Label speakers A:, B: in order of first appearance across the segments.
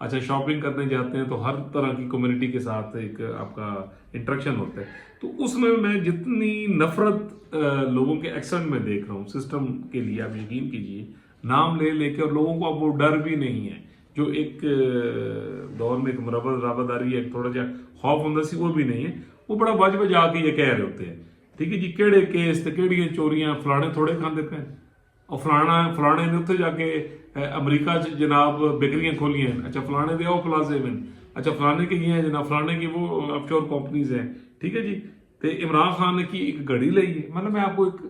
A: اچھا شاپنگ کرنے جاتے ہیں تو ہر طرح کی کمیونٹی کے ساتھ ایک آپ کا انٹریکشن ہوتا ہے، تو اس میں جتنی نفرت لوگوں کے ایکسنٹ میں دیکھ رہا ہوں سسٹم کے لیے، آپ یقین کیجئے نام لے لے کے، اور لوگوں کو اب وہ ڈر بھی نہیں ہے جو ایک دور میں ایک رابط داری ہے، ایک تھوڑا جا خوف ہوندا سی، وہ بھی نہیں ہے، وہ بڑا وج بجا کے یہ کہہ رہے ہوتے ہیں ٹھیک ہے جی کیڑے کیس تے کیڑیاں چوریاں فلانے تھوڑے کھاندے پے، اور فلانے نے اتنے جا کے امریکہ جناب بیکریاں کھولی ہیں، اچھا فلانے دے او پلازے میں، اچھا فلانے کے یہ ہیں جناب، فلانے کی وہ آف شور کمپنیز ہیں ٹھیک ہے جی، تے عمران خان نے کی ایک گھڑی لئی ہے، مطلب میں آپ کو ایک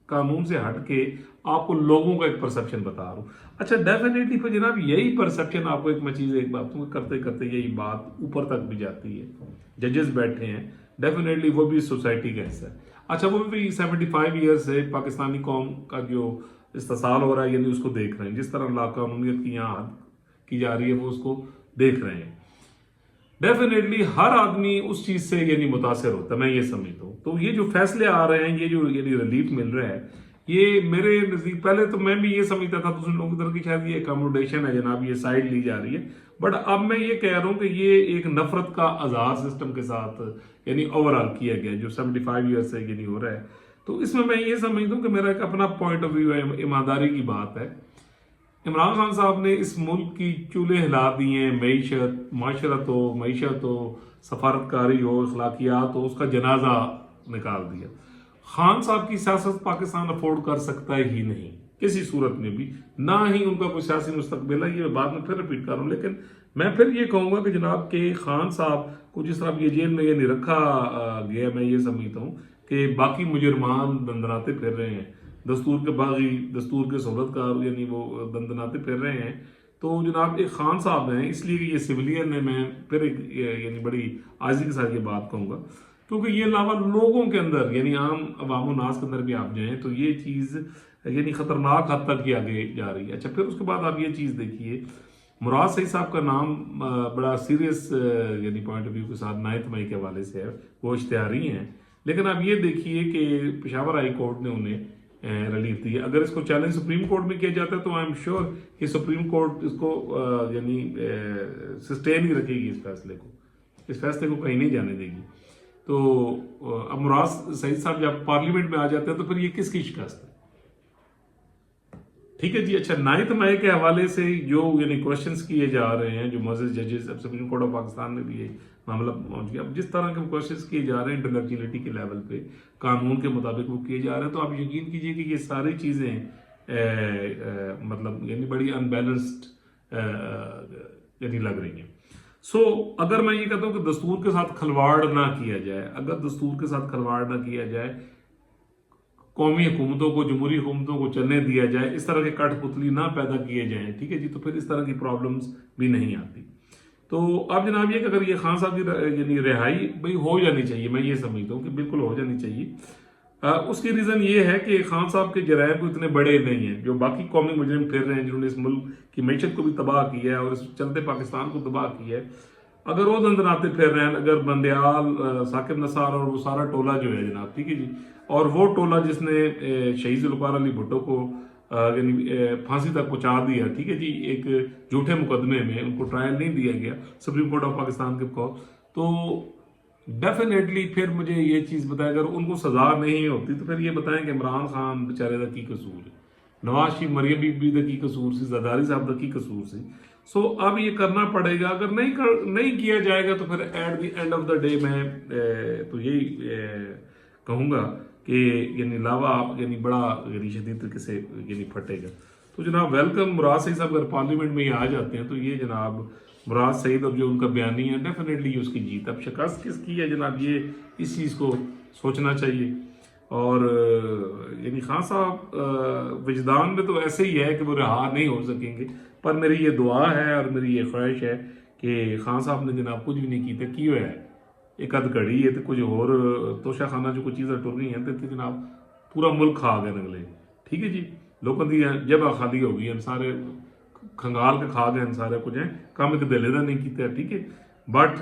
A: قانون سے ہٹ کے آپ کو لوگوں کا ایک پرسپشن بتا رہا ہوں۔ اچھا ڈیفینیٹلی پھر جناب یہی پرسپشن آپ کو ایک میں چیز ایک بات کرتے کرتے یہی بات اوپر تک بھی جاتی ہے، ججز بیٹھے ہیں ڈیفینیٹلی وہ بھی سوسائٹی کا حصہ ہے، اچھا وہ بھی 75 ایئر سے پاکستانی قوم کا جو استحصال ہو رہا ہے یعنی اس کو دیکھ رہے ہیں، جس طرح لا قانونیت کی یہاں حد کی جا رہی ہے وہ اس کو دیکھ رہے ہیں، ڈیفینیٹلی ہر آدمی اس چیز سے یعنی متاثر ہوتا ہے، میں یہ سمجھتا ہوں۔ تو یہ جو فیصلے آ رہے ہیں، یہ جو یعنی ریلیف مل رہا ہے، یہ میرے نزدیک پہلے تو میں بھی یہ سمجھتا تھا دوسرے لوگوں کی طرف کی شاید یہ اکاموڈیشن ہے جناب، یہ سائڈ لی جا رہی ہے، بٹ اب میں یہ کہہ رہا ہوں کہ یہ ایک نفرت کا اظہار سسٹم کے ساتھ یعنی اوور آل کیا گیا جو 75 ایئر سے یعنی ہو رہا ہے، تو اس میں یہ سمجھتا ہوں کہ میرا ایک اپنا پوائنٹ آف ویو ہے، ایمانداری کی بات ہے۔ عمران خان صاحب نے اس ملک کی چولہے ہلا دی ہیں، معاشرت ہو، معیشت ہو، سفارتکاری ہو، اخلاقیات ہو، اس کا جنازہ نکال دیا۔ خان صاحب کی سیاست پاکستان افورڈ کر سکتا ہی نہیں کسی صورت میں بھی، نہ ہی ان کا کوئی سیاسی مستقبل ہے، یہ بعد میں پھر ریپیٹ کر رہا ہوں، لیکن میں پھر یہ کہوں گا کہ جناب کہ خان صاحب کو جس طرح یہ جیل میں یہ رکھا گیا، میں یہ سمجھتا ہوں کہ باقی مجرمان دندناتے پھر رہے ہیں، دستور کے باغی، دستور کے سہولتکار یعنی وہ دندناتے پھر رہے ہیں، تو جناب ایک خان صاحب ہیں، اس لیے یہ سویلین ہے، میں پھر ایک یعنی بڑی عاجزی کے ساتھ یہ بات کہوں گا، کیونکہ یہ علاوہ لوگوں کے اندر یعنی عام عوام و ناس کے اندر بھی آپ جائیں تو یہ چیز یعنی خطرناک حد تک یہ آگے جا رہی ہے۔ اچھا پھر اس کے بعد آپ یہ چیز دیکھیے، مراد سعید صاحب کا نام بڑا سیریس یعنی پوائنٹ آف ویو کے ساتھ 9 مئی کے حوالے سے ہے، وہ اشتہاری ہیں، لیکن آپ یہ دیکھیے کہ پشاور ہائی کورٹ نے انہیں ریلیف دی ہے، اگر اس کو چیلنج سپریم کورٹ میں کیا جاتا ہے تو آئی ایم شیور کہ سپریم کورٹ اس کو یعنی سسٹین ہی رکھے گی، اس فیصلے کو کہیں نہیں جانے دے گی۔ تو اب مراد سعید صاحب جب پارلیمنٹ میں آ جاتے ہیں تو پھر یہ کس کی شکست ہے؟ ٹھیک ہے جی۔ اچھا 9 مئی کے حوالے سے جو یعنی کوشچنز کیے جا رہے ہیں، جو معزز ججز، اب سپریم کورٹ آف پاکستان میں بھی یہ معاملہ پہنچ گیا، اب جس طرح کے کوشچنز کیے جا رہے ہیں انٹلیکچولیٹی کے لیول پہ قانون کے مطابق وہ کیے جا رہے ہیں، تو آپ یقین کیجئے کہ یہ ساری چیزیں مطلب یعنی بڑی ان بیلنسڈ یعنی لگ رہی ہیں۔ سو اگر میں یہ کہتا ہوں کہ دستور کے ساتھ کھلواڑ نہ کیا جائے، اگر دستور کے ساتھ کھلواڑ نہ کیا جائے، قومی حکومتوں کو، جمہوری حکومتوں کو چلنے دیا جائے، اس طرح کے کٹ پتلی نہ پیدا کیے جائیں، ٹھیک ہے جی، تو پھر اس طرح کی پرابلمز بھی نہیں آتی۔ تو اب جناب یہ کہ اگر یہ خان صاحب کی یعنی رہائی بھئی ہو جانی چاہیے، میں یہ سمجھتا ہوں کہ بالکل ہو جانی چاہیے۔ اس کی ریزن یہ ہے کہ خان صاحب کے جرائم کو اتنے بڑے نہیں ہیں، جو باقی قومی مجرم پھر رہے ہیں جنہوں نے اس ملک کی معیشت کو بھی تباہ کیا ہے اور اس چلتے پاکستان کو تباہ کیا ہے، اگر وہ دندناتے پھر رہے ہیں، اگر بندیال، ثاقب نثار اور وہ سارا ٹولہ جو ہے جناب، ٹھیک ہے جی، اور وہ ٹولہ جس نے شہید ذوالفقار علی بھٹو کو یعنی پھانسی تک پہنچا دیا، ٹھیک ہے جی، ایک جھوٹے مقدمے میں ان کو ٹرائل نہیں دیا گیا سپریم کورٹ آف پاکستان کے بقول، تو ڈیفینیٹلی پھر مجھے یہ چیز بتائیں، اگر ان کو سزا نہیں ہوتی تو پھر یہ بتائیں کہ عمران خان بیچارے دا کی قصور ہے، نواز شریف مریم بی بی دا کی قصور سی، زرداری صاحب دا کی قصور سی۔ سو اب یہ کرنا پڑے گا، اگر نہیں کیا جائے گا تو پھر at the end of the day میں تو یہی کہوں گا کہ یعنی لاوا یعنی بڑا یعنی شدید طریقے سے یعنی پھٹے گا۔ تو جناب ویلکم، مراد سعید صاحب اگر پارلیمنٹ میں یہ آ جاتے ہیں تو یہ جناب مراد سعید اور جو ان کا بیانی ہے ڈیفینیٹلی اس کی جیت۔ اب شکست کس کی ہے جناب، یہ اس چیز کو سوچنا چاہیے، اور یعنی خان صاحب وجدان میں تو ایسے ہی ہے کہ وہ رہا نہیں ہو سکیں گے، پر میری یہ دعا ہے اور میری یہ خواہش ہے کہ خان صاحب نے جناب کچھ بھی نہیں کیتے کی ہوا ہے، ایک ادھ گھڑی ہے تو کچھ اور توشہ خانہ جو کچھ چیزیں ٹر رہی ہیں تو جناب پورا ملک کھا گئے نگلے، ٹھیک ہے جی، لوگوں کی جگہ خالی ہو گئی ہیں، سارے کھنگال کے کھا گئے سارے کچھ ہیں، کام ایک دلے دا نہیں کیتے، ٹھیک ہے، بٹ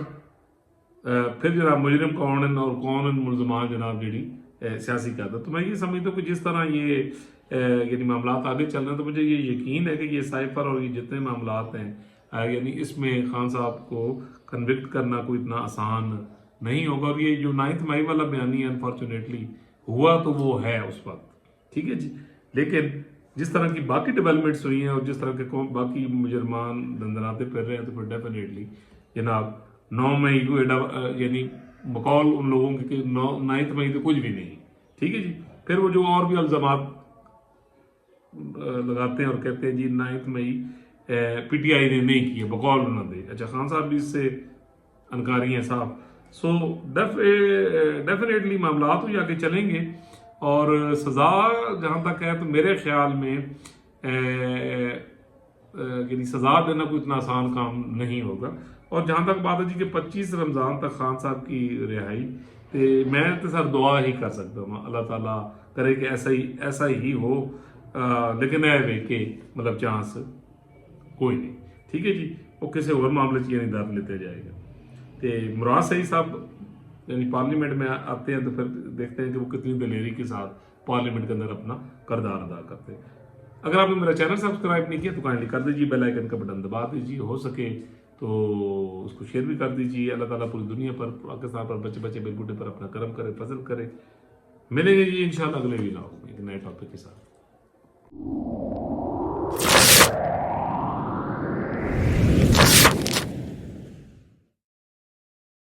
A: پھر جناب مجرم کون ہیں اور کون ہیں ملزمان جناب جیڑی سیاسی قیادت۔ تو میں یہ سمجھتا ہوں کہ جس طرح یہ یعنی معاملات آگے چل رہے ہیں تو مجھے یہ یقین ہے کہ یہ سائفر اور یہ جتنے معاملات ہیں یعنی اس میں خان صاحب کو کنوکٹ کرنا کوئی اتنا آسان نہیں ہوگا. اور یہ جو 9 مئی والا بیانی ہے انفارچونیٹلی ہوا تو وہ ہے اس وقت, ٹھیک ہے جی. لیکن جس طرح کی باقی ڈیولپمنٹس ہوئی ہیں اور جس طرح کے باقی مجرمان دندناتے پھر رہے ہیں تو پھر ڈیفینیٹلی جناب 9 مئی کو یعنی بقول ان لوگوں کے کہ 9 مئی تو کچھ بھی نہیں, ٹھیک ہے جی. پھر وہ جو اور بھی الزامات لگاتے ہیں اور کہتے ہیں جی 9 مئی پی ٹی آئی نے نہیں کیے بقول انہوں نے. اچھا خان صاحب بھی اس سے انکاری ہیں صاحب. سو ڈیفینیٹلی معاملات ہو جا کے چلیں گے. اور سزا جہاں تک ہے تو میرے خیال میں یعنی سزا دینا کوئی اتنا آسان کام نہیں ہوگا. اور جہاں تک بات ہے جی کہ 25 رمضان تک خان صاحب کی رہائی میں تو سر دعا ہی کر سکتا ہوں اللہ تعالیٰ کرے کہ ایسا ہی ہو. لیکن اے کہ مطلب چانس کوئی نہیں, ٹھیک ہے جی. وہ کسی اور معاملے سے نہیں دار لیتے جائے گا. تو مراد صحیح صاحب یعنی پارلیمنٹ میں آتے ہیں تو پھر دیکھتے ہیں کہ وہ کتنی دلیری کے ساتھ پارلیمنٹ کے اندر اپنا کردار ادا کرتے ہیں. اگر آپ نے میرا چینل سبسکرائب نہیں کیا تو کائنڈلی کر دیجیے, بیل آئیکن کا بٹن دبا دیجیے, ہو سکے تو اس کو شیئر بھی کر دیجیے. اللہ تعالیٰ پوری دنیا پر پاکستان پر بچے بے بوڑھے پر اپنا کرم کرے, فضل کرے. ملیں گے جی انشاءاللہ اگلے ویلاگ میں ایک نئے ٹاپک کے ساتھ.